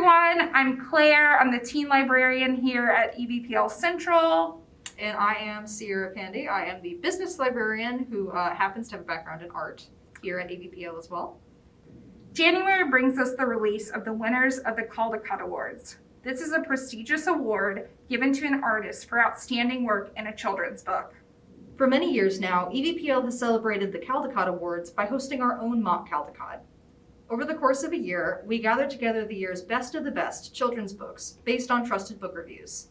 everyone, I'm Claire. I'm the teen librarian here at EVPL Central. And I am Sierra Pandy. I am the business librarian who happens to have a background in art here at EVPL as well. January brings us the release of the winners of the Caldecott Awards. This is a prestigious award given to an artist for outstanding work in a children's book. For many years now, EVPL has celebrated the Caldecott Awards by hosting our own mock Caldecott. Over the course of a year, we gathered together the year's best of the best children's books based on trusted book reviews.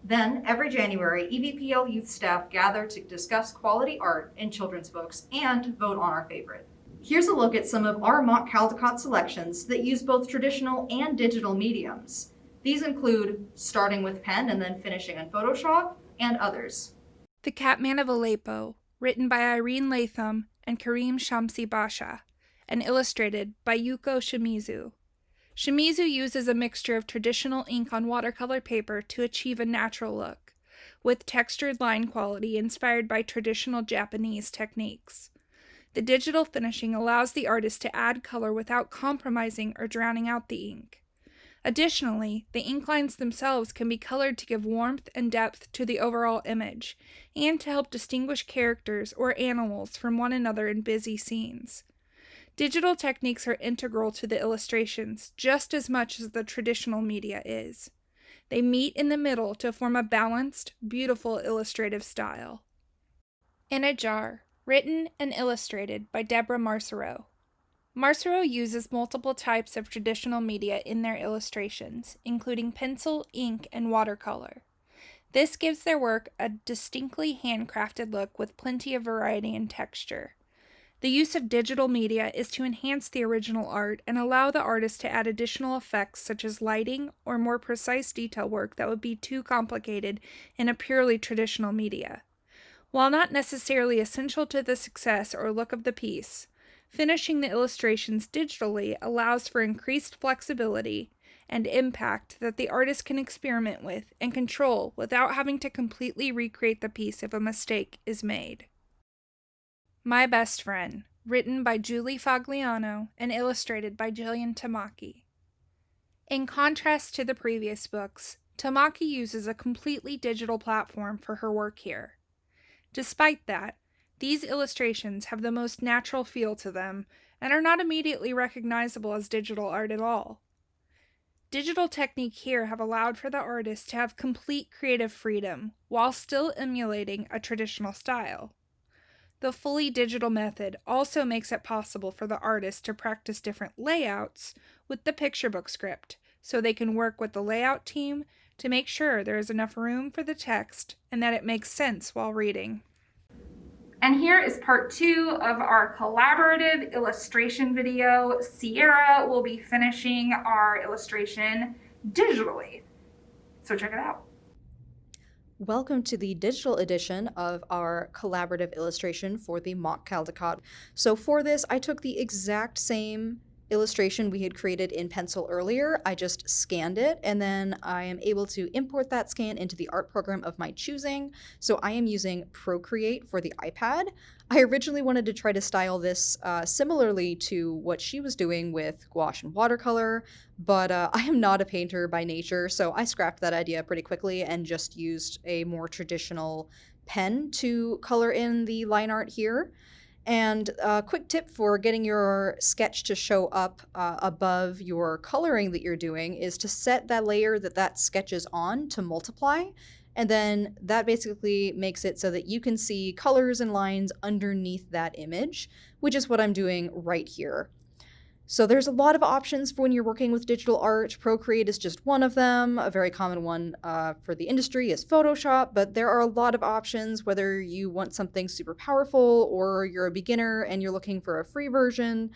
Then, every January, EVPL youth staff gather to discuss quality art in children's books and vote on our favorite. Here's a look at some of our mock Caldecott selections that use both traditional and digital mediums. These include starting with pen and then finishing in Photoshop, and others. The Cat Man of Aleppo, written by Irene Latham and Karim Shamsi Basha, and illustrated by Yuko Shimizu. Shimizu uses a mixture of traditional ink on watercolor paper to achieve a natural look, with textured line quality inspired by traditional Japanese techniques. The digital finishing allows the artist to add color without compromising or drowning out the ink. Additionally, the ink lines themselves can be colored to give warmth and depth to the overall image, and to help distinguish characters or animals from one another in busy scenes. Digital techniques are integral to the illustrations just as much as the traditional media is. They meet in the middle to form a balanced, beautiful illustrative style. In a Jar, written and illustrated by Deborah Marcereau. Marcereau uses multiple types of traditional media in their illustrations, including pencil, ink, and watercolor. This gives their work a distinctly handcrafted look with plenty of variety and texture. The use of digital media is to enhance the original art and allow the artist to add additional effects such as lighting or more precise detail work that would be too complicated in a purely traditional media. While not necessarily essential to the success or look of the piece, finishing the illustrations digitally allows for increased flexibility and impact that the artist can experiment with and control without having to completely recreate the piece if a mistake is made. My Best Friend, written by Julie Fagliano and illustrated by Jillian Tamaki. In contrast to the previous books, Tamaki uses a completely digital platform for her work here. Despite that, these illustrations have the most natural feel to them and are not immediately recognizable as digital art at all. Digital technique here have allowed for the artist to have complete creative freedom while still emulating a traditional style. The fully digital method also makes it possible for the artist to practice different layouts with the picture book script, so they can work with the layout team to make sure there is enough room for the text and that it makes sense while reading. And here is part 2 of our collaborative illustration video. Sierra will be finishing our illustration digitally. So check it out. Welcome to the digital edition of our collaborative illustration for the mock Caldecott. So for this, I took the exact same illustration we had created in pencil earlier. I just scanned it, and then I am able to import that scan into the art program of my choosing. So I am using Procreate for the iPad. I originally wanted to try to style this similarly to what she was doing with gouache and watercolor, but I am not a painter by nature, so I scrapped that idea pretty quickly and just used a more traditional pen to color in the line art here. And a quick tip for getting your sketch to show up above your coloring that you're doing is to set that layer that sketch is on to multiply. And then that basically makes it so that you can see colors and lines underneath that image, which is what I'm doing right here. So there's a lot of options for when you're working with digital art. Procreate is just one of them. A very common one for the industry is Photoshop, but there are a lot of options whether you want something super powerful or you're a beginner and you're looking for a free version.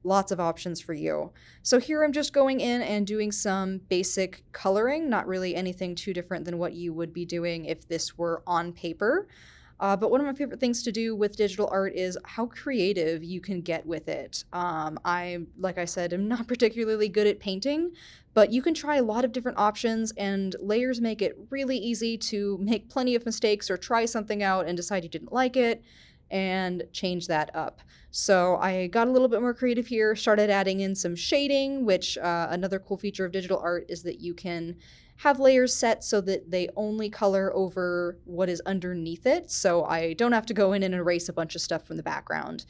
Lots of options for you. So here I'm just going in and doing some basic coloring, not really anything too different than what you would be doing if this were on paper. But one of my favorite things to do with digital art is how creative you can get with it. Like I said, am not particularly good at painting, but you can try a lot of different options, and layers make it really easy to make plenty of mistakes or try something out and decide you didn't like it. and change that up. So I got a little bit more creative here, started adding in some shading, which another cool feature of digital art is that you can have layers set so that they only color over what is underneath it. So I don't have to go in and erase a bunch of stuff from the background.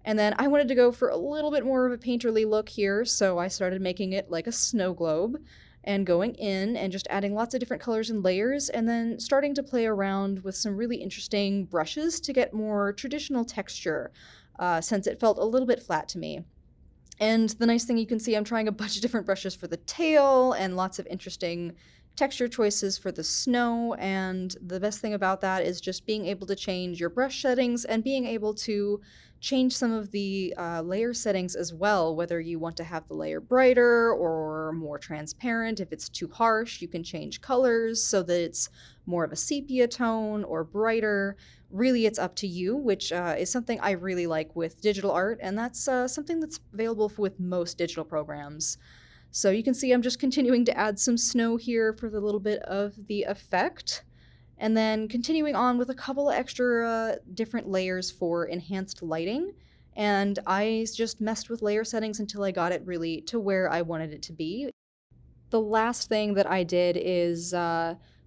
And then I wanted to go for a little bit more of a painterly look here, so I started making it like a snow globe and going in and just adding lots of different colors and layers, and then starting to play around with some really interesting brushes to get more traditional texture, since it felt a little bit flat to me. And the nice thing you can see, I'm trying a bunch of different brushes for the tail and lots of interesting texture choices for the snow, and the best thing about that is just being able to change your brush settings and being able to change some of the layer settings as well, whether you want to have the layer brighter or more transparent. If it's too harsh, you can change colors so that it's more of a sepia tone or brighter. Really, it's up to you, which is something I really like with digital art, and that's something that's available with most digital programs. So you can see I'm just continuing to add some snow here for the little bit of the effect, and then continuing on with a couple of extra different layers for enhanced lighting. And I just messed with layer settings until I got it really to where I wanted it to be. The last thing that I did is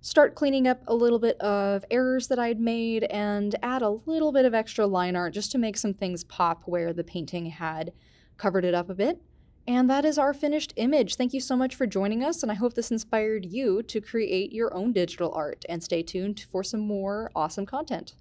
start cleaning up a little bit of errors that I'd made and add a little bit of extra line art just to make some things pop where the painting had covered it up a bit. And that is our finished image. Thank you so much for joining us, and I hope this inspired you to create your own digital art, and stay tuned for some more awesome content.